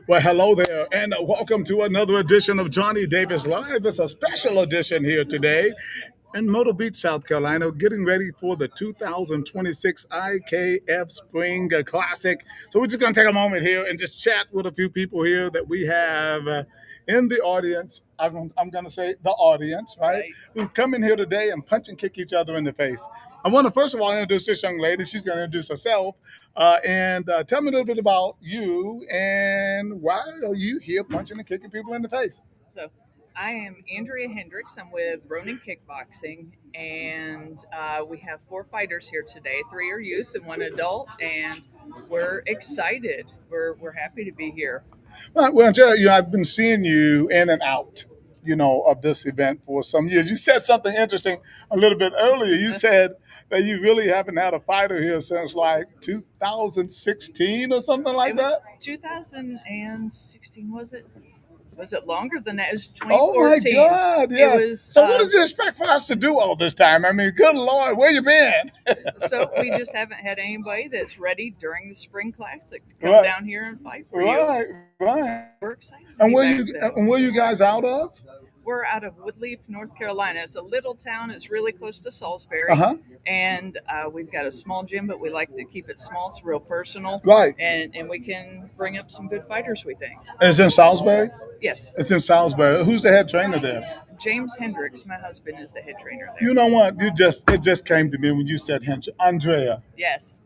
Well, hello there, and welcome to another edition of Johnny Davis Live. It's a special edition here today in Myrtle Beach, South Carolina, getting ready for the 2026 IKF Spring Classic. So we're just going to take a moment here and just chat with a few people here that we have in the audience. I'm going to say the audience, right? Right. Who come in here today and punch and kick each other in the face. I want to first of all introduce this young lady. She's going to introduce herself and tell me a little bit about you and why are you here punching and kicking people in the face? So I am Andrea Hendricks. I'm with Ronin Kickboxing, and we have four fighters here today. Three are youth and one adult, and we're excited. We're happy to be here. Well, Jerry, I've been seeing you in and out, of this event for some years. You said something interesting a little bit earlier. You said that you really haven't had a fighter here since like 2016 or something It like that. was 2016, was it? Was it longer than that? It was Oh my 2014. God, It yes. was. So what did you expect for us to do all this time? I mean, good Lord, where you been? So we just haven't had anybody that's ready during the Spring Classic to come Right, down here and fight for you. right, right. We're excited to And be where back you there. and where you guys out of? We're out of Woodleaf, North Carolina. It's a little town. It's really close to Uh Salisbury, huh. and we've got a small gym, but we like to keep it small. It's real personal, Right. and we can bring up some good fighters. We think. It's in Salisbury. Yes, It's in Salisbury. Who's the head trainer there? James Hendricks, my husband, is the head trainer You there. know what? It just came to me when you said Andrea. Yes,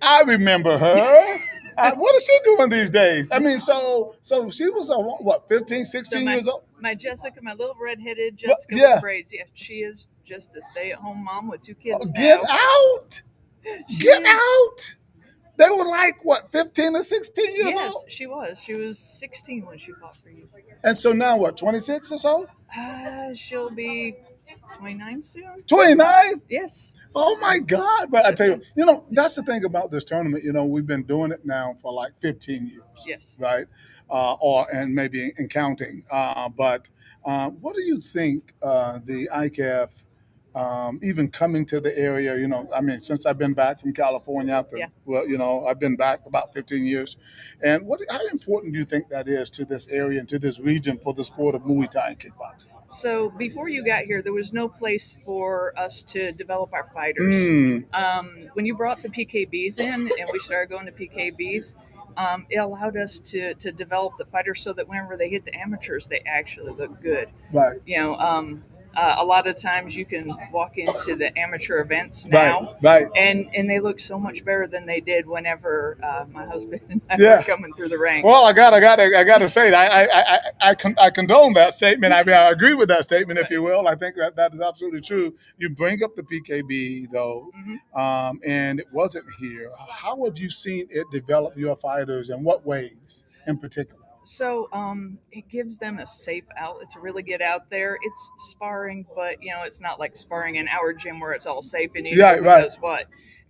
I remember her. What is she doing these days? I mean, so she was what 15, so 16 my years old. my Jessica, my little redheaded But, Jessica with yeah, braids. Yeah, she is just a stay-at-home mom with two kids get now. out, She get is. out. They were like what 15 or 16 years Yes, old, she was. She was 16 when she fought for you. and so now what 26 or so, She'll be 29 soon. 29. Yes. Oh my God! But I So, tell you, that's the thing about this tournament. We've been doing it now for like 15 years, yes. right? Or and maybe in counting. But what do you think the ICAF, even coming to the area? I mean, since I've been back from California after, Yeah. well, I've been back about 15 years. And how important do you think that is to this area and to this region for the sport of Muay Thai and kickboxing? So before you got here, there was no place for us to develop our fighters. Mm, When you brought the PKBs in and we started going to PKBs, it allowed us to develop the fighters so that whenever they hit the amateurs, they actually look good. right, You know, a lot of times you can walk into the amateur events right, now, right. and they look so much better than they did whenever my husband and I were Yeah. coming through the Well, ranks. I gotta say, I condone that statement. I mean, I agree with that statement, if Right. you will. I think that is absolutely true. You bring up the PKB though, hmm and it wasn't here. How have you seen it develop your fighters, and what ways in particular? So it gives them a safe outlet to really get out there. It's sparring, but it's not like sparring in our gym where it's all safe and you Yeah, know who right, does what.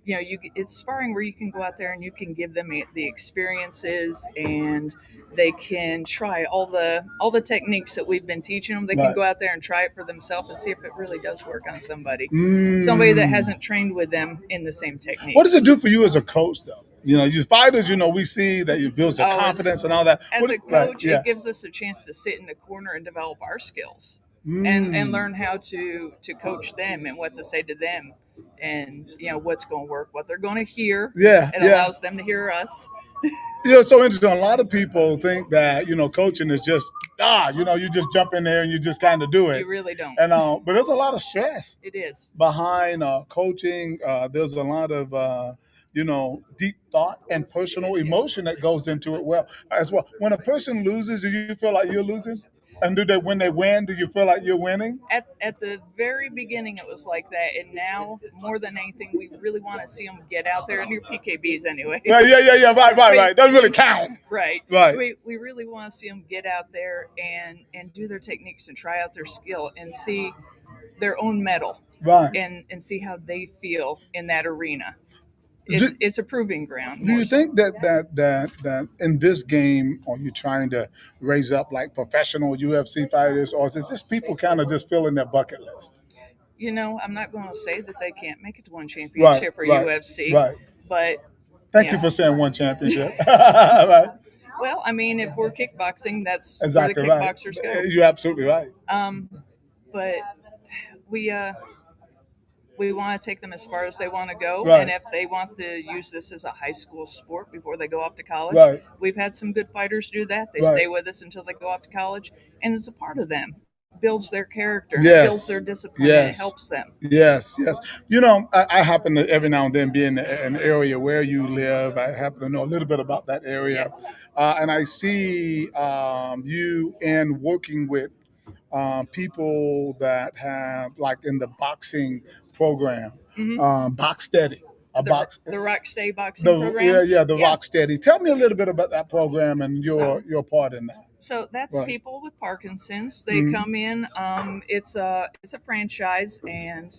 It's sparring where you can go out there and you can give them the experiences, and they can try all the techniques that we've been teaching them. They can right. go out there and try it for themselves and see if it really does work on somebody that Mm. hasn't trained with them in the same What does it techniques. do for you as a coach, though? You fighters. We see that you build your Oh, confidence and all that. as a Right? coach, Yeah. it gives us a chance to sit in the corner and develop our skills, and Mm. learn how to coach them and what to say to them, and what's going to work, what they're going to hear. Yeah, It yeah. allows them to hear us. It's so interesting. A lot of people think that coaching is just you just jump in there and you just kind of do You it, really don't. and but there's a lot of stress It is. behind coaching. There's a lot of deep thought and personal Yes. emotion that goes into it. Well, as well, when a person loses, do you feel like you're losing? And when they win, do you feel like you're winning? At the very beginning, it was like that, and now more than anything, we really want to see them get out there, and your PKBs Yeah, anyways. yeah, yeah, yeah. Right, right, we, right. Doesn't really count. Right. Right, We really want to see them get out there and do their techniques and try out their skill and see their own medal, right. and see how they feel in that arena. Do, It's a proving ground Do more you so. think that in this game, are you trying to raise up like professional UFC fighters, or is this people kind of just filling their bucket list? I'm not going to say that they can't make it to one Right, championship or right, UFC, right. but Thank you yeah, for saying one championship. Right. Well, I mean, if we're kickboxing, that's where the Exactly right. kickboxers go. You're absolutely right. But we we want to take them as far as they want to go, Right. and if they want to use this as a high school sport before they go off to college, Right. we've had some good fighters do that. They Right. stay with us until they go off to college, and it's a part of them. It builds their character, and it builds their Yes. discipline, and it Yes. helps them. Yes, yes. I happen to every now and then be in an area where you live. I happen to know a little bit about that area. And I see you in working with people that have, like in the boxing program, Box Steady. A box, The Rock Stay boxing the program. the Rock Steady. Tell me a little bit about that program and your part in that. So that's Right. people with Parkinson's. They come in. It's a franchise, and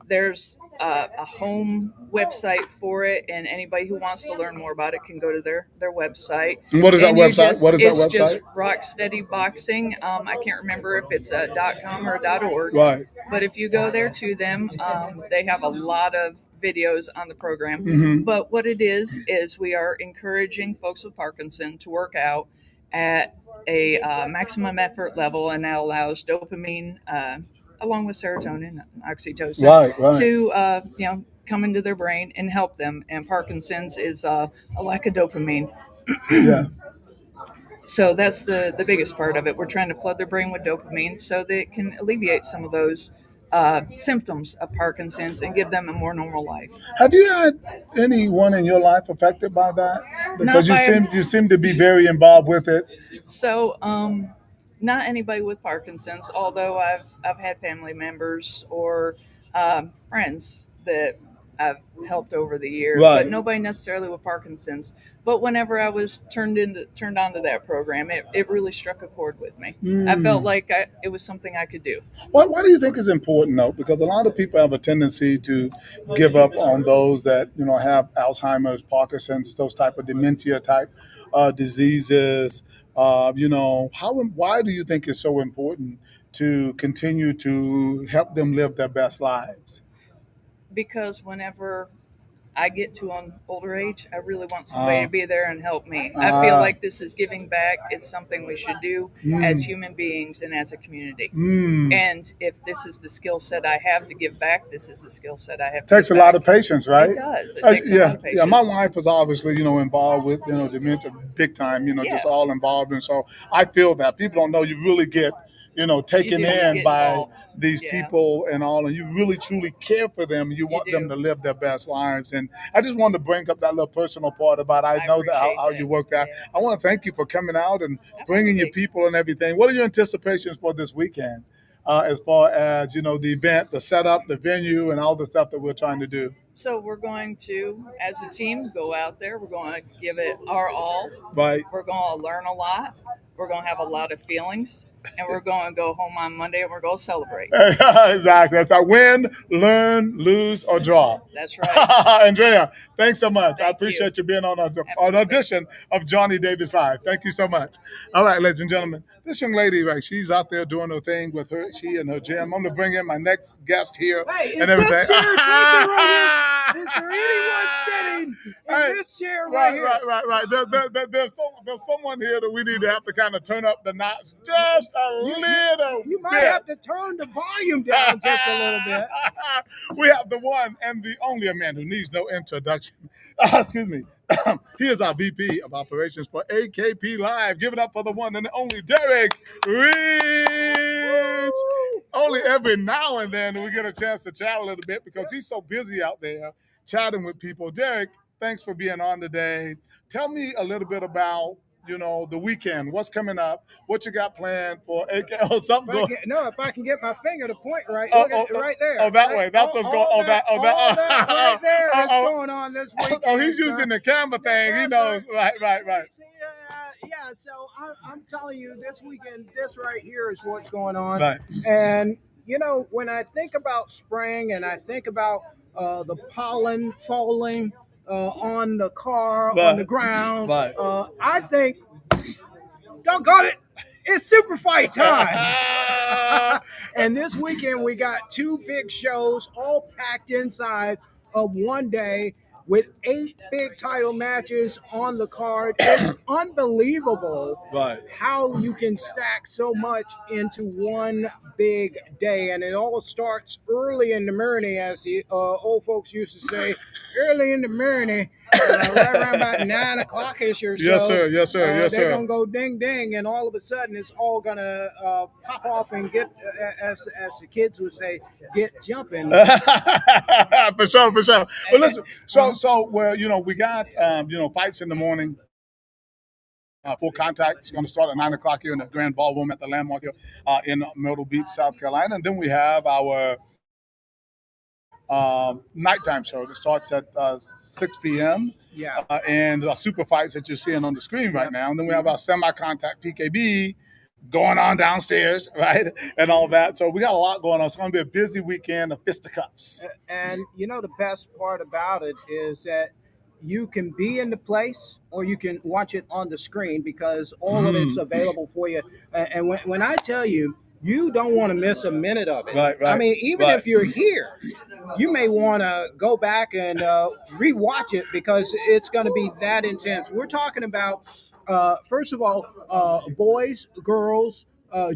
there's a home website for it, and anybody who wants to learn more about it can go to their website. And what is that And you website? just- What is that It's just website? Rocksteady Boxing. I can't remember if it's a .com or a .org. Right. But if you go there to them, they have a lot of videos on the program. Mm-hmm. But what it is we are encouraging folks with Parkinson to work out at a maximum effort level, and that allows dopamine, along with serotonin, oxytocin, Right, right. to come into their brain and help them. And Parkinson's is a lack of dopamine. Yeah. So that's the biggest part of it. We're trying to flood their brain with dopamine so that it can alleviate some of those symptoms of Parkinson's and give them a more normal life. Have you had anyone in your life affected by that? Because Not by- you seem to be very involved with it. So, not anybody with Parkinson's, although I've had family members or friends that I've helped over the years, Right. but nobody necessarily with Parkinson's. But whenever I was turned onto that program, it really struck a chord with me. I felt like it was something I could do. Why do you think it's important though? Because a lot of people have a tendency to give up on those that have Alzheimer's, Parkinson's, those type of dementia type diseases. Why do you think it's so important to continue to help them live their best lives? Because whenever I get to an older age, I really want somebody to be there and help me. I feel like this is giving back. It's something we should do as human beings and as a community. And if this is the skill set I have to give back, this is the skill set I have to Takes a give lot back. of patience, right? It does. It takes a lot of patience. Yeah. My wife is obviously, involved with, dementia big time, just Yeah. all involved. And so I feel that people don't know you really get, taken You do in get by involved. these Yeah. people and all, and you really truly care for them. You want them do. to live their best lives. And I just wanted to bring up that little personal part about, I know that appreciate how that. you work that. Yeah. I want to thank you for coming out and bringing your Absolutely. people and everything. What are your anticipations for this weekend? As far as, the event, the setup, the venue, and all the stuff that we're trying to do. So we're going to, as a team, go out there. We're going to give it our all. Right. We're going to learn a lot. We're going to have a lot of feelings, and we're going to go home on Monday and we're going to celebrate. Exactly. That's our win, learn, lose, or draw. That's right. Andrea, thanks so much. I Thank appreciate you being on an Absolutely. audition of Johnny Davis Live. Thank you so much. All right, ladies and gentlemen, this young lady, right, she's out there doing her thing with she and her gym. I'm going to bring in my next guest here. Hey, is and everything. this chair taken right here? Is there anyone sitting in Hey, this chair right here? Right. There's someone here that we need to have to kind of turn up the notch just a little You might bit. have to turn the volume down just a little bit. We have the one and the only man who needs no introduction. Excuse me. He is our VP of Operations for AKP Live. Give it up for the one and the only Derek Reeves. Only every now and then we get a chance to chat a little bit because he's so busy out there chatting with people. Derek, thanks for being on today. Tell me a little bit about the weekend. What's coming up? What you got planned for AK? Oh, something going. If I can get my finger to point right, Oh, look at it right there. oh, that right? way. That's what's going. all that right there is Oh, going on this weekend. Oh, he's using the camera thing. He knows. Right. See, so I'm telling you, this weekend, this right here is what's going on. Right. And, when I think about spring and I think about the pollen falling on the car, Right. on the ground, Right. I think, doggone it, it's super fight time. And this weekend we got two big shows all packed inside of one day. with 8 big title matches on the card. It's unbelievable Right. how you can stack so much into one big day. And it all starts early in the morning, as the old folks used to say, early in the morning. Right around about 9 o'clock ish or so. Yes, sir. Yes, sir. Yes, They're sir. gonna go ding ding, and all of a sudden it's all gonna pop off and get, as the kids would say, get jumping. For sure, for sure. Well, listen. So well, we got fights in the morning. Full contact is going to start at 9 o'clock here in the Grand Ballroom at the Landmark here in Myrtle Beach, South Carolina, and then we have our nighttime show that starts at 6 p.m. Yeah. And super fights that you're seeing on the screen right now. And then we have our semi-contact PKB going on downstairs, right? And all that. So we got a lot going on. It's going to be a busy weekend of fisticuffs. And the best part about it is that you can be in the place or you can watch it on the screen, because all of it's available for you. And when I tell you, you don't want to miss a minute of it. Right. I mean, even right. if you're here, you may want to go back and rewatch it, because it's going to be that intense. We're talking about, first of all, boys, girls,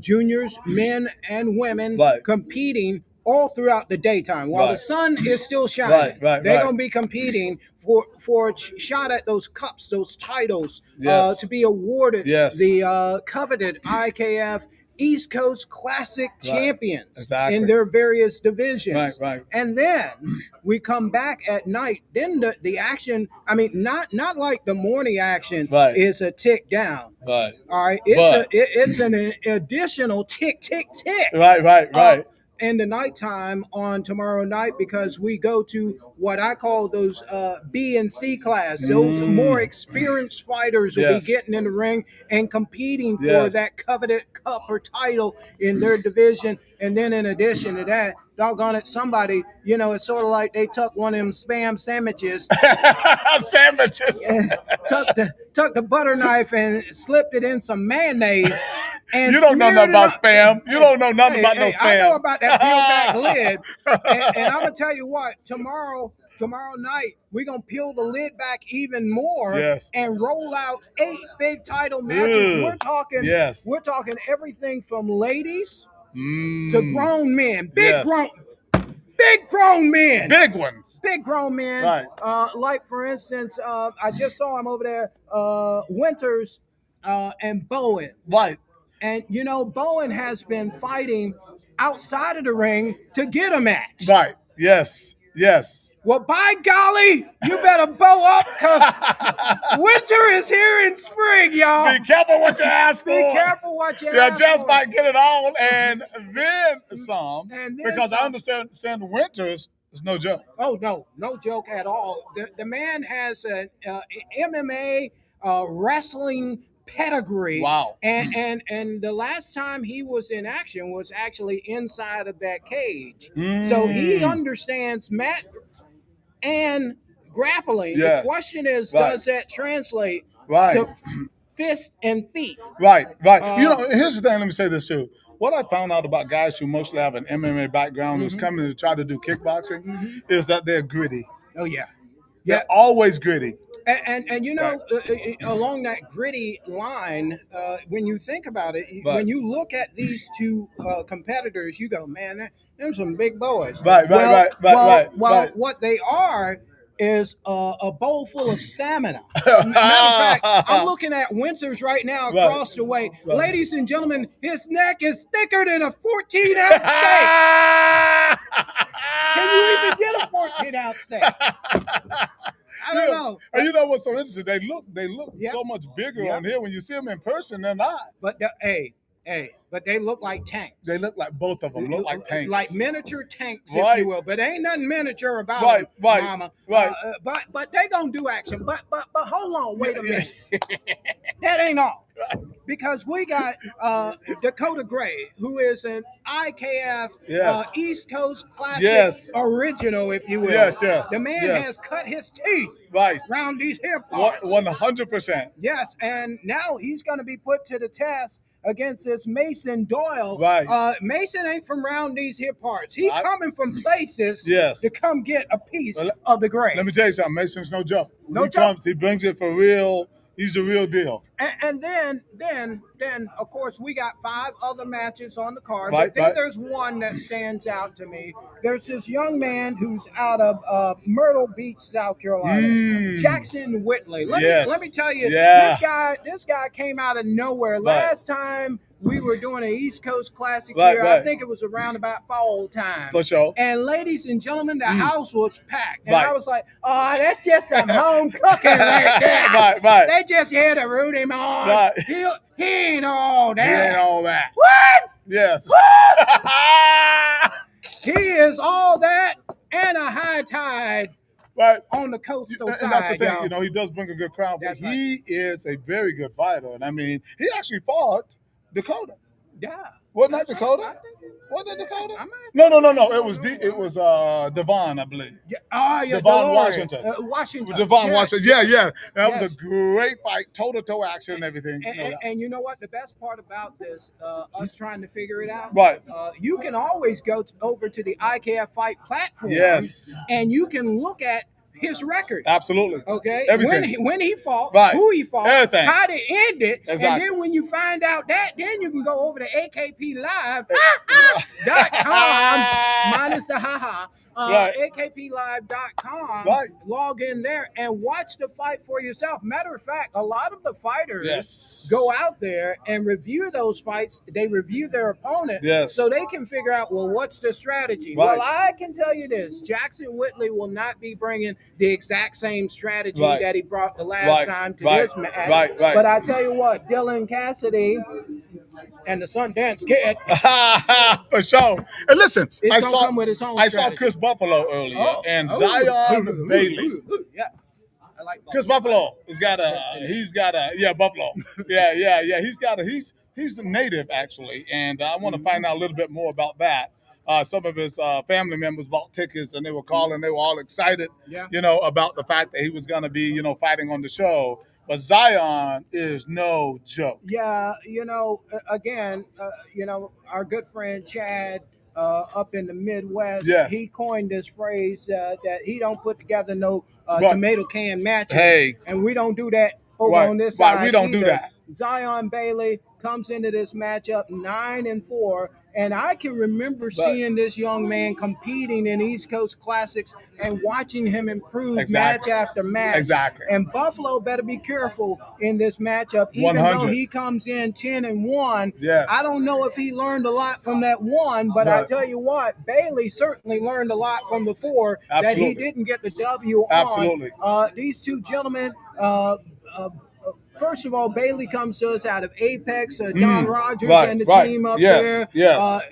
juniors, men, and women Right. competing all throughout the daytime while the Right. sun is still shining. Right. They're going to be competing for a shot at those cups, those titles, Yes. to be awarded Yes. the coveted IKF East Coast Classic champions Exactly. in their various divisions. Right. And then we come back at night. Then the action, I mean, not like the morning action Right. is a tick down. Right. All right. But- It's an additional tick. Right. In the nighttime on tomorrow night, because we go to what I call those B and C class. Those more experienced fighters will Yes. be getting in the ring and competing for Yes. that coveted cup or title in their division. And then in addition to that, doggone it, somebody, it's sort of like they took one of them Spam sandwiches, Sandwiches. took the butter knife and slipped it in some mayonnaise. And You don't know smeared nothing it about up. spam. You don't know nothing about no spam. I know about that peel back lid. And I'm gonna tell you what, tomorrow night we're gonna peel the lid back even more. Yes. And roll out 8 big title matches. Ugh. We're talking everything from ladies Mm. to grown men. Yes. Big grown men. Big ones. Big grown men. Right. Like for instance, I just saw him over there, Winters and Bowen. Right. And Bowen has been fighting outside of the ring to get a match. Right. Yes. Well, by golly, you better bow up, because winter is here in spring, y'all. Be careful what you ask for. Be careful what you You ask just for. might get it all and then some. And then because I some. understand the winters is no joke. Oh, no joke at all. The man has an MMA wrestling pedigree. Wow. And the last time he was in action was actually inside of that cage. So he understands mat and grappling. Yes. The question is, Right. does that translate Right. to fist and feet? Right. Here's the thing. Let me say this too. What I found out about guys who mostly have an MMA background who's coming to try to do kickboxing is that they're gritty. Oh, yeah. They're always gritty. And along that gritty line, when you think about it, when you look at these two competitors, you go, man, they're some big boys. Right. Well, what they are is a bowl full of stamina. Matter of fact, I'm looking at Winters right now across the way. Right. Ladies and gentlemen, his neck is thicker than a 14-ounce steak. Can you even get a 14-ounce steak? I don't know. And you know what's so interesting? They look Yeah. so much bigger Yeah. on here. When you see them in person, they're not. But but they look like tanks. They look like both of them look like tanks. Like miniature tanks, Right. if you will. But ain't nothing miniature about Right, them, right, mama. right. But they gonna do action. But hold on, wait a minute. That ain't all. Because we got Dakota Gray, who is an IKF Yes. East Coast Classic Yes. original, if you will. Yes. The man yes. has cut his teeth Right. around these hip parts. 100%. Yes, and now he's going to be put to the test against this Mason Doyle. Right. Mason ain't from around these here parts. He I- coming from places Yes. to come get a piece Well, of the grain. Let me tell you something. Mason's no joke. No he joke. comes, he brings it for real. He's the real deal. And then, of course, we got 5 other matches on the card. Right, I think right. there's one that stands out to me. There's this young man who's out of Myrtle Beach, South Carolina, Jackson Whitley. Let me tell you, Yeah. this guy came out of nowhere. Right. Last time we were doing an East Coast Classic Right, here, right. I think it was around about fall time. For sure. And ladies and gentlemen, the house was packed. And Right. I was like, oh, that's just some home cooking right there. Right. They just here to root him on. Right. He ain't all that. He ain't all that. What? Yes. He is all that and a high tide Right. on the coastal And side. that's the thing, y'all. you know, he does bring a good crowd, but That's right. he is a very good fighter. And I mean, he actually fought Dakota. Yeah. Wasn't that That's Dakota? right. I think it- Wasn't it Dakota? I might- No. It was Devon, I believe. Yeah. Oh, yeah. Devon Delores. Washington. Washington. Devon Yes. Washington. Yeah. That was Yes. a great fight, toe-to-toe action and everything. And you know what? The best part about this, us trying to figure it out, Right. You can always go over to the IKF Fight platform, Yes. and you can look at his record. Absolutely. Okay, Everything. when he fought, Right. who he fought, Everything. how to end it, Exactly. and then when you find out that, then you can go over to AKPLive.com minus the haha. Right. AKPLive.com. Right. Log in there and watch the fight for yourself. Matter of fact, a lot of the fighters Yes. go out there and review those fights. They review their opponent, Yes. so they can figure out, well, what's the strategy? Right. Well, I can tell you this: Jackson Whitley will not be bringing the exact same strategy Right. that he brought the last Right. time to Right. this match. Right. But I tell you what, Dylan Cassidy and the Sundance Kid. For sure. And listen, It's gonna come with its own I saw strategy. Chris Buffalo earlier and Oh. Zion Bailey. Yeah. I like Chris Buffalo has got Buffalo. He's a native actually, and I want to find out a little bit more about that. Some of his family members bought tickets and they were calling. They were all excited, Yeah. about the fact that he was going to be, fighting on the show. But Zion is no joke. Yeah, again, our good friend Chad up in the Midwest, Yes. he coined this phrase that he don't put together no Right. tomato can matches. Hey. And we don't do that over Right, on this right, side. we don't do either. that. Zion Bailey comes into this matchup 9-4, and I can remember seeing this young man competing in East Coast Classics and watching him improve Exactly. match after match. Exactly. And Buffalo better be careful in this matchup, even 100. though he comes in 10-1. Yes. I don't know if he learned a lot from that one, but I Right. tell you what, Bailey certainly learned a lot from the 4 that he Absolutely. didn't get the W on. Absolutely. These two gentlemen, first of all, Bailey comes to us out of Apex, Don Rogers right, and the right. team up Yes, there. yes.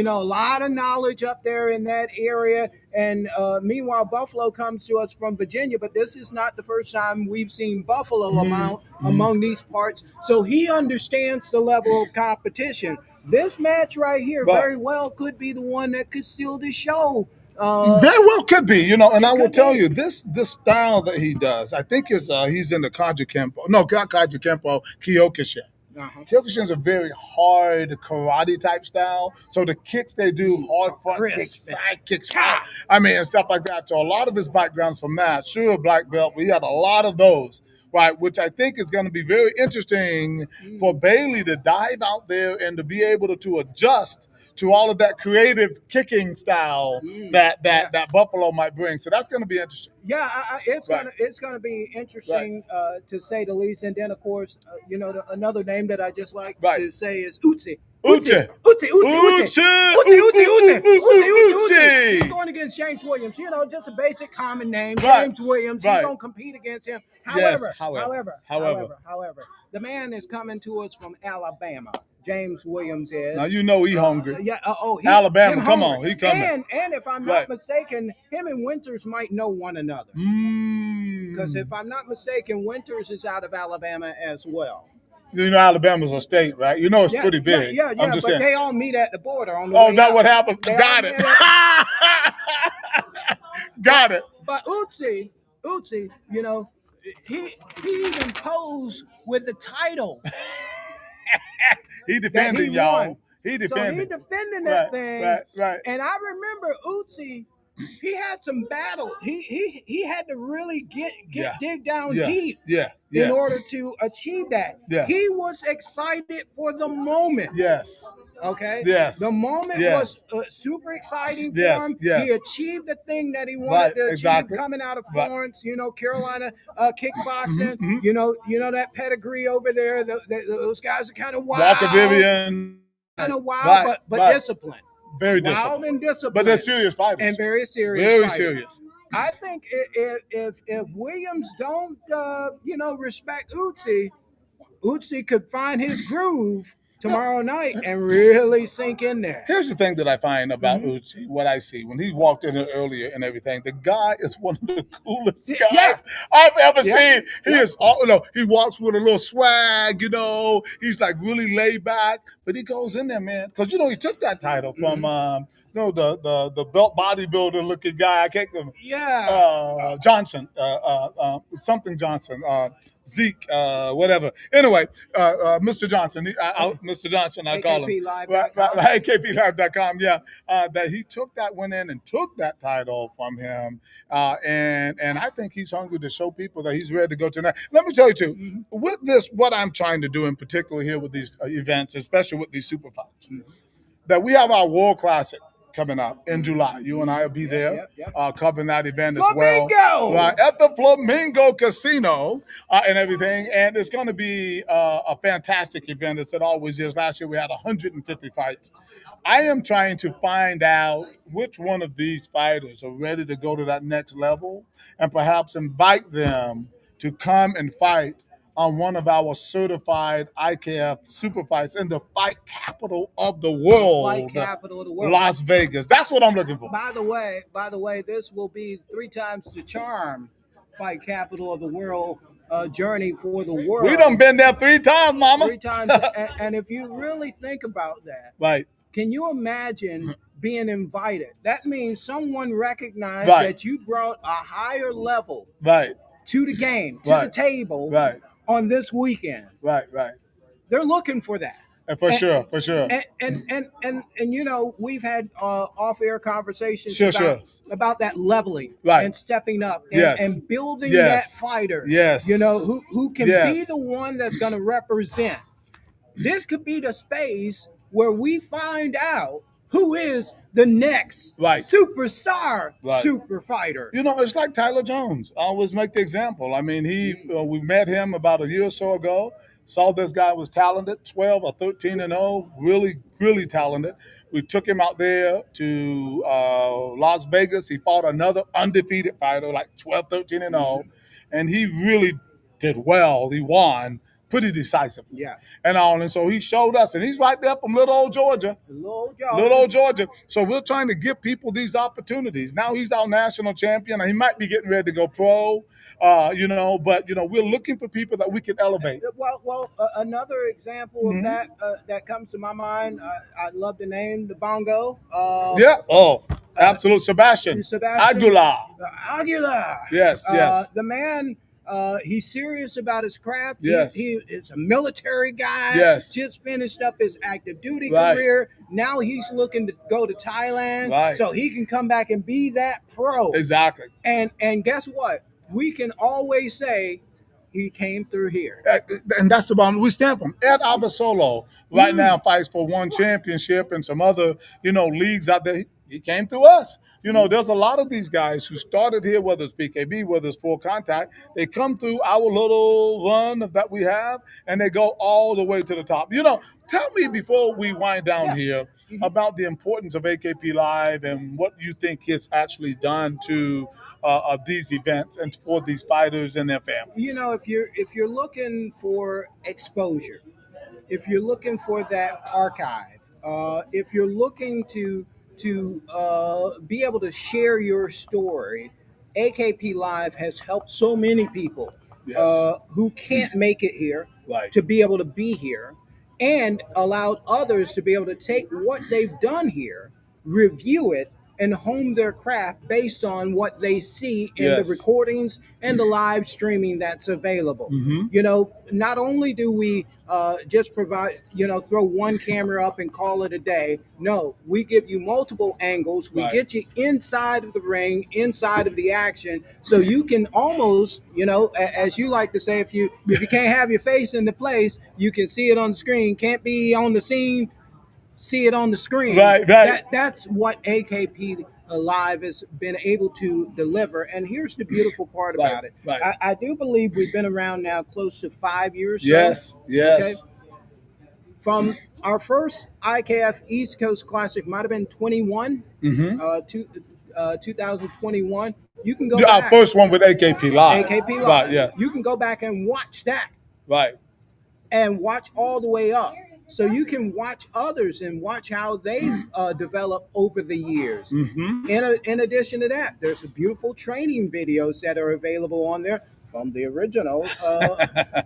A lot of knowledge up there in that area. And meanwhile, Buffalo comes to us from Virginia, but this is not the first time we've seen Buffalo among these parts. So he understands the level of competition. This match right here Right. very well could be the one that could steal the show. Very well could be, and I will could tell be. you this style that he does. I think is he's in the Kaji Kempo. No, not Kaji Kempo. Kyokushin. Kyokushin is a very hard karate type style. So the kicks they do, hard front Crisp. kicks, side kicks, and stuff like that. So a lot of his background's from that. Sure, black belt, but he had a lot of those. Right, which I think is going to be very interesting for Bailey to dive out there and to be able to adjust to all of that creative kicking style that Buffalo might bring. So that's going to be interesting. Yeah, it's Right. gonna be interesting to say the least. And then of course, another name that I just like Right. to say is Uzi. Uzi. He's going against James Williams. Just a basic common name. Right. James Williams. Right. He's gonna compete against him. Yes, However, however. the man is coming to us from Alabama. James Williams is. Now you know he hungry. Alabama, Alabama, come on, he coming. And if I'm not Right. mistaken, him and Winters might know one another. Because if I'm not mistaken, Winters is out of Alabama as well. Alabama's a state, right? It's pretty big. Yeah, I'm but just saying. they all meet at the border on the Oh, way is that out. what happens? They Got all it. meet Got it. But Uzi, he even posed with the title. He that he defending, y'all. won. He So he defending. defending Right, that thing. right. And I remember Uzi, he had some battle. He had to really Yeah, dig down yeah, deep yeah, in yeah, order to achieve that. yeah. He was excited for the moment. Yes, Okay. yes, The moment yes, was super exciting for yes, him. yes. He achieved the thing that he Right, wanted to achieve exactly. coming out of Right. Florence, Carolina kickboxing. Mm-hmm. That pedigree over there. Those guys are kind of Walker wild, Vivian. kind of wild, Right, but right. disciplined. Very Wild disciplined. and disciplined. But they're serious fighters. And very serious. Very fighters. serious. I think if Williams don't respect Uzi could find his groove tomorrow night and really sink in there. Here's the thing that I find about Mhm. Uchi, what I see when he walked in here earlier and everything. The guy is one of the coolest Yeah. guys I've ever Yeah. seen. He is all, he walks with a little swag, he's like really laid back, but he goes in there, man, because he took that title from the belt bodybuilder looking guy. I can't remember. Yeah. Johnson, something Johnson. Zeke, whatever. Anyway, Mr. Johnson, Mr. Johnson, I call him. AKPLive.com. Right, AKPLive.com, yeah. That he went in and took that title from him. And I think he's hungry to show people that he's ready to go to that. Let me tell you, too, with this, what I'm trying to do in particular here with these events, especially with these super fights, that we have our World Classic coming up in July. You and I will be there covering that event as well. Flamingo! Right, at the Flamingo Casino and everything. And it's going to be a fantastic event, as it always is. Last year we had 150 fights. I am trying to find out which one of these fighters are ready to go to that next level and perhaps invite them to come and fight on one of our certified IKF super fights in the fight capital of the world, Fight capital of the world. Las Vegas. That's what I'm looking for. By the way, this will be 3 times the charm fight capital of the world journey for the world. We done been there 3 times, mama. 3 times. and if you really think about that, right. Can you imagine being invited? That means someone recognized Right. that you brought a higher level Right. to the game, to Right. the table Right. on this weekend. Right. They're looking for that. For sure. And we've had off-air conversations Sure. about that leveling Right. and stepping up and, Yes. and building Yes. that fighter. Yes. Who can Yes. be the one that's going to represent. This could be the space where we find out who is the next Right. superstar Right. super fighter. It's like Tyler Jones. I always make the example. I mean, we met him about a year or so ago. Saw this guy was talented, 12 or 13-0, really, really talented. We took him out there to Las Vegas. He fought another undefeated fighter, like 12, 13-0, and he really did well. He won pretty decisively. Yeah. And so he showed us, and he's right there from little old Georgia. Little old Georgia. So we're trying to give people these opportunities. Now he's our national champion, and he might be getting ready to go pro, but we're looking for people that we can elevate. Well, another example of that that comes to my mind, I'd love to name the Bongo. Yeah. Oh, absolute Sebastian Aguilar. Aguilar. Yes. The man, he's serious about his craft. Yes. He is a military guy. Yes. Just finished up his active duty Right. career. Now he's looking to go to Thailand, Right. so he can come back and be that pro. Exactly. And guess what? We can always say he came through here. And that's the bomb. We stamp him. Ed Abasolo right now fights for one championship and some other, leagues out there. He came through us. There's a lot of these guys who started here, whether it's BKB, whether it's Full Contact. They come through our little run that we have, and they go all the way to the top. Tell me before we wind down here about the importance of AKP Live and what you think it's actually done to these events and for these fighters and their families. If you're looking for exposure, if you're looking for that archive, if you're looking to be able to share your story, AKP Live has helped so many people who can't make it here Right. to be able to be here, and allowed others to be able to take what they've done here, review it, and hone their craft based on what they see in the Yes. recordings and the live streaming that's available. Not only do we just provide, throw one camera up and call it a day. No, we give you multiple angles. We Right. get you inside of the ring, inside of the action, so you can almost, as you like to say, if you can't have your face in the place, you can see it on the screen. Can't be on the scene, see it on the screen. Right. That's what AKP Live has been able to deliver. And here's the beautiful part Right, about it. right. I do believe we've been around now close to 5 years. Yes. Yes. From our first IKF East Coast Classic, might have been 21, 2021. You can go Our back. first one with AKP Live. AKP Live. Right. Yes. You can go back and watch that Right. and watch all the way up. So you can watch others and watch how they develop over the years. In addition to that, there's beautiful training videos that are available on there from the original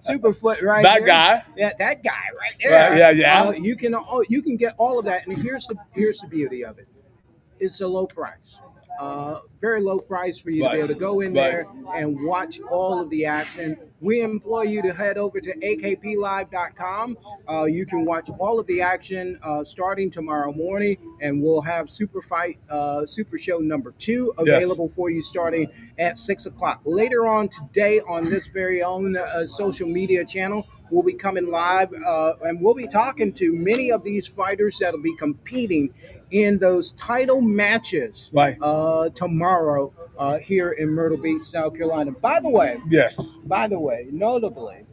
Superfoot right That there. guy. Yeah, that guy right there. Right, yeah. You can get all of that, and here's the beauty of it. It's a low price. Very low price for you to be able to go in there and watch all of the action. We implore you to head over to akplive.com. You can watch all of the action starting tomorrow morning, and we'll have Super Show number 2 available for you starting at 6 o'clock. Later on today on this very own social media channel, we'll be coming live and we'll be talking to many of these fighters that'll be competing in those title matches tomorrow here in Myrtle Beach, South Carolina. By the way, notably,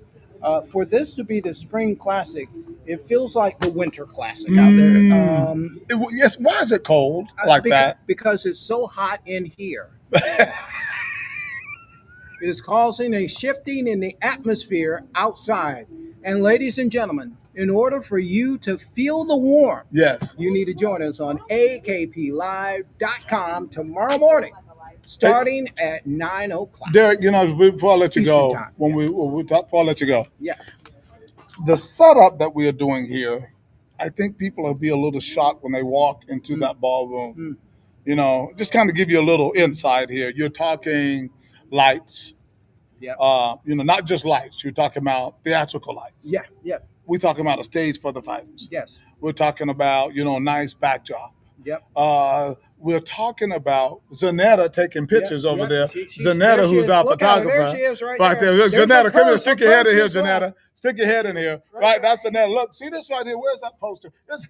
for this to be the Spring Classic, it feels like the Winter Classic out there. Yes. Why is it cold like that? Because it's so hot in here. It is causing a shifting in the atmosphere outside. And ladies and gentlemen, in order for you to feel the warmth, Yes. you need to join us on akplive.com tomorrow morning, starting at 9 o'clock. Derek, before I let you go, Eastern time, before I let you go, Yeah. the setup that we are doing here, I think people will be a little shocked when they walk into that ballroom. Just kind of give you a little insight here. You're talking lights, Yeah. not just lights. You're talking about theatrical lights. Yeah. Yeah. We're talking about a stage for the fighters. Yes. We're talking about, nice backdrop. Yep. We're talking about Zanetta taking pictures over there. She's Zanetta, there she who's is. our Look at her. photographer. There she is right there. there. There's Zanetta, her come here. purse. Stick Her your head in here, purse as well. Zanetta. Stick your head in here. Right, that's Zanetta. Look, see this right here? Where's that poster? It's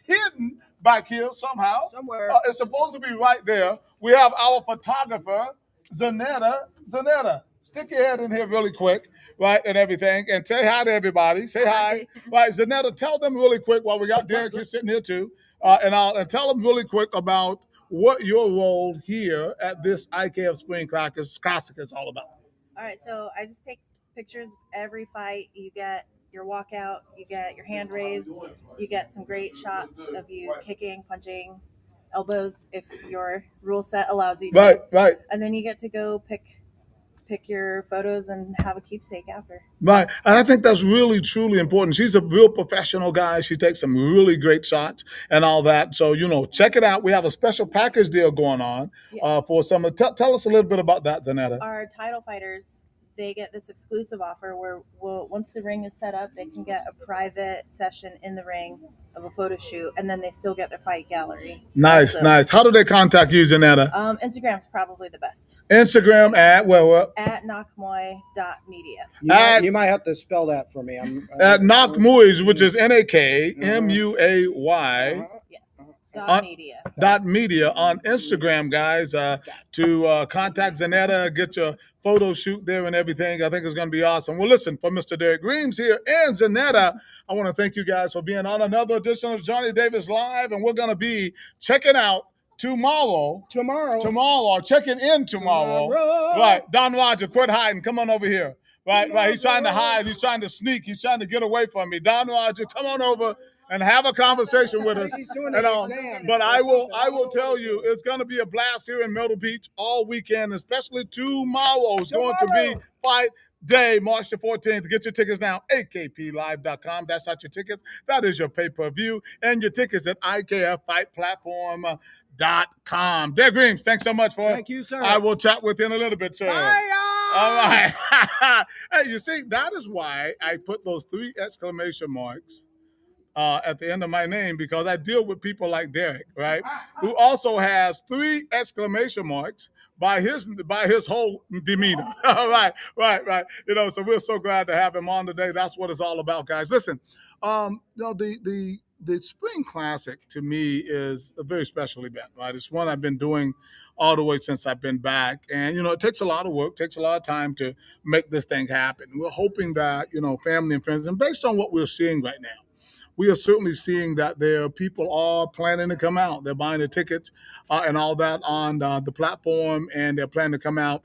hidden back here somehow. Somewhere. It's supposed to be right there. We have our photographer, Zanetta. Zanetta, stick your head in here really quick, right, and everything, and say hi to everybody. Say hi. Right, Zanetta, tell them really quick while we got Derek here sitting here too, and tell them really quick about what your role here at this IKF Spring Classic is all about. All right, so I just take pictures every fight. You get your walkout, you get your hand raise, you get some great shots of you kicking, punching, elbows if your rule set allows you to. Right. And then you get to go pick your photos and have a keepsake after. Right. And I think that's really, truly important. She's a real professional guy. She takes some really great shots and all that. So, check it out. We have a special package deal going on for some. Tell us a little bit about that, Zanetta. Our title fighters, they get this exclusive offer where once the ring is set up, they can get a private session in the ring of a photo shoot, and then they still get their fight gallery. Nice. How do they contact you, Zanetta? Instagram's probably the best. Instagram at @nakmoy.media. You might have to spell that for me. At Nakmuy, which is NAKMUAY. Yes. .media. .media on Instagram, guys, to contact Zanetta, get your photo shoot there and everything. I think it's going to be awesome. Well, listen, for Mr. Derek Greaves here and Zanetta, I want to thank you guys for being on another edition of Johnny Davis Live, and we're going to be checking out tomorrow, or checking in tomorrow. Right, Don Roger, quit hiding. Come on over here. Right. He's trying to hide. He's trying to sneak. He's trying to get away from me. Don Roger, come on over and have a conversation with us. But I will tell you, it's going to be a blast here in Myrtle Beach all weekend, especially tomorrow. It's going to be Fight Day, March the 14th. Get your tickets now, akplive.com. That's not your tickets. That is your pay-per-view. And your tickets at IKF Fight Platform. AKFightsports.com. Dave Greaves, thanks so much for. Thank you, sir. I will chat with you in a little bit, sir. Bye, All right. Hey, you see, that is why I put those 3 exclamation marks at the end of my name, because I deal with people like Derek, right, who also has 3 exclamation marks by his whole demeanor. Right. So we're so glad to have him on today. That's what it's all about, guys. Listen, the Spring Classic to me is a very special event, right? It's one I've been doing all the way since I've been back, and it takes a lot of work, takes a lot of time to make this thing happen. We're hoping that family and friends, and based on what we're seeing right now, we are certainly seeing that there people are planning to come out. They're buying the tickets and all that on the platform, and they're planning to come out.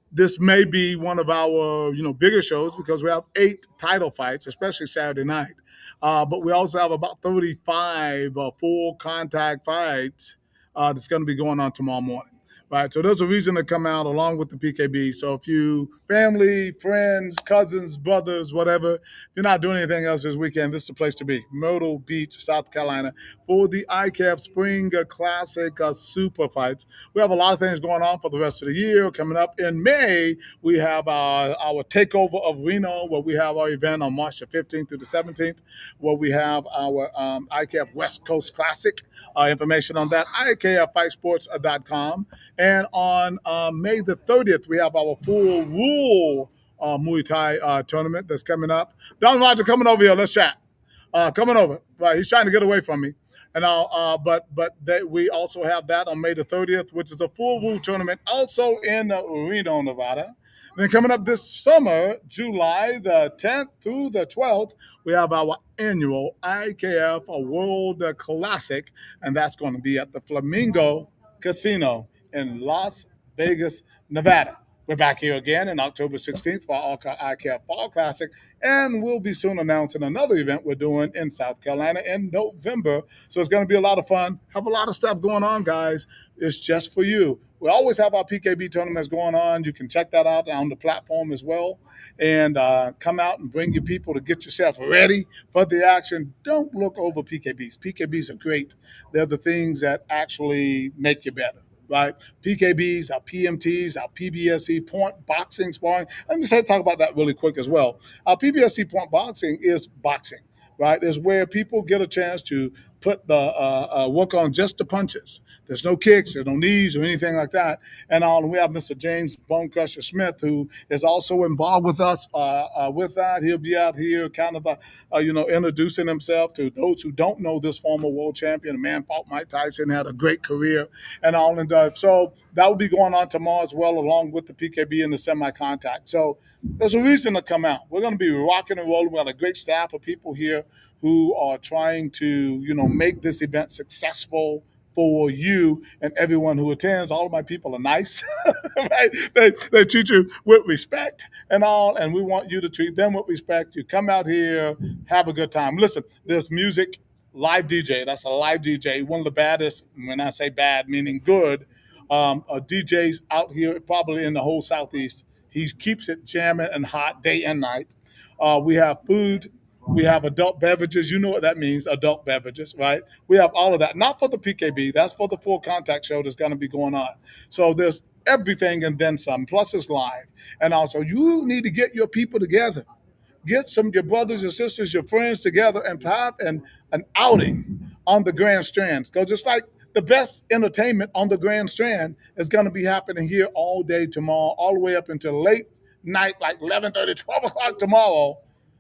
This may be one of our bigger shows because we have 8 title fights, especially Saturday night. But we also have about 35 full contact fights that's going to be going on tomorrow morning. Right, so there's a reason to come out along with the PKB. So if you family, friends, cousins, brothers, whatever, if you're not doing anything else this weekend, this is the place to be. Myrtle Beach, South Carolina, for the ICAF Spring Classic Super Fights. We have a lot of things going on for the rest of the year. Coming up in May, we have our takeover of Reno, where we have our event on March the 15th through the 17th, where we have our ICAF West Coast Classic. Information on that, IKFightsports.com. And on May the 30th, we have our full rule Muay Thai tournament that's coming up. Don Roger, coming over here. Let's chat. Coming over. Right, he's trying to get away from me. And we also have that on May the 30th, which is a full rule tournament, also in Reno, Nevada. Then coming up this summer, July the 10th through the 12th, we have our annual IKF World Classic, and that's going to be at the Flamingo Casino in Las Vegas, Nevada. We're back here again on October 16th for our ICAF Fall Classic, and we'll be soon announcing another event we're doing in South Carolina in November. So it's going to be a lot of fun. Have a lot of stuff going on, guys. It's just for you. We always have our PKB tournaments going on. You can check that out on the platform as well. And come out and bring your people to get yourself ready for the action. Don't look over PKBs. PKBs are great. They're the things that actually make you better. Right, PKBs, our PMTs, our PBSC point boxing sparring. Let me talk about that really quick as well. Our PBSC point boxing is boxing, right? Is where people get a chance to put the work on just the punches. There's no kicks, there's no knees or anything like that. And we have Mr. James Bone Crusher Smith, who is also involved with us with that. He'll be out here kind of, introducing himself to those who don't know this former world champion. A man fought Mike Tyson, had a great career and all. And so that will be going on tomorrow as well, along with the PKB and the semi-contact. So there's a reason to come out. We're going to be rocking and rolling. We got a great staff of people here who are trying to, make this event successful for you and everyone who attends. All of my people are nice, right? They treat you with respect and all, and we want you to treat them with respect. You come out here, have a good time. Listen, there's music, live DJ. That's a live DJ. One of the baddest, when I say bad, meaning good, DJs out here, probably in the whole Southeast. He keeps it jamming and hot day and night. We have food. We have adult beverages. You know what that means, adult beverages, right? We have all of that. Not for the PKB. That's for the full contact show that's going to be going on. So there's everything and then some. Plus it's live. And also you need to get your people together. Get some of your brothers, your sisters, your friends together and have an outing on the Grand Strand. Because it's like the best entertainment on the Grand Strand is going to be happening here all day tomorrow, all the way up until late night, like 11:30, 12 o'clock tomorrow.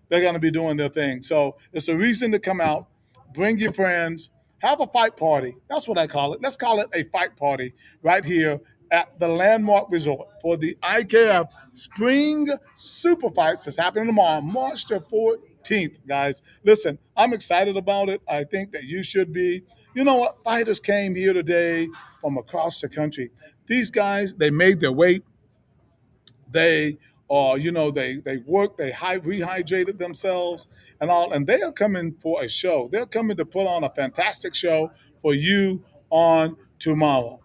They're going to be doing their thing. So it's a reason to come out, bring your friends, have a fight party. That's what I call it. Let's call it a fight party right here at the Landmark Resort for the IKF Spring Super Fights that's happening tomorrow, March the 14th, guys. Listen, I'm excited about it. I think that you should be. You know what? Fighters came here today from across the country. These guys, they made their weight. They they worked, they rehydrated themselves and all, and they are coming for a show. They're coming to put on a fantastic show for you on tomorrow.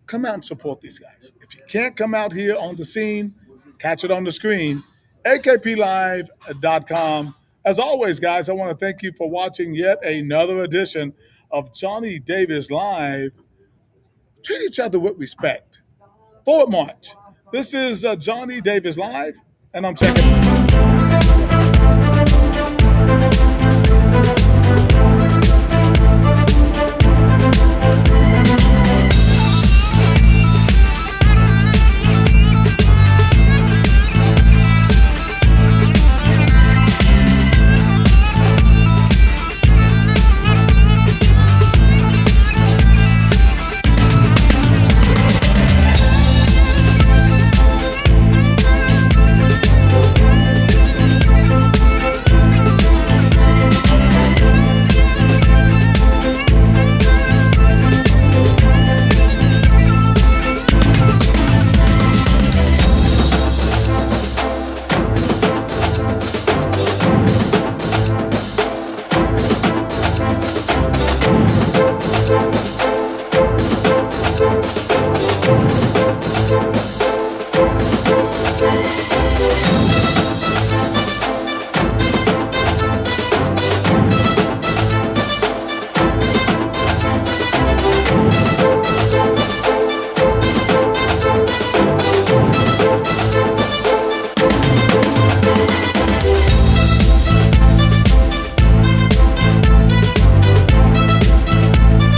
Come out and support these guys. If you can't come out here on the scene, catch it on the screen, akplive.com. As always, guys, I want to thank you for watching yet another edition of Johnny Davis Live. treat each other with respect. Forward march. This is Johnny Davis Live, and I'm checking.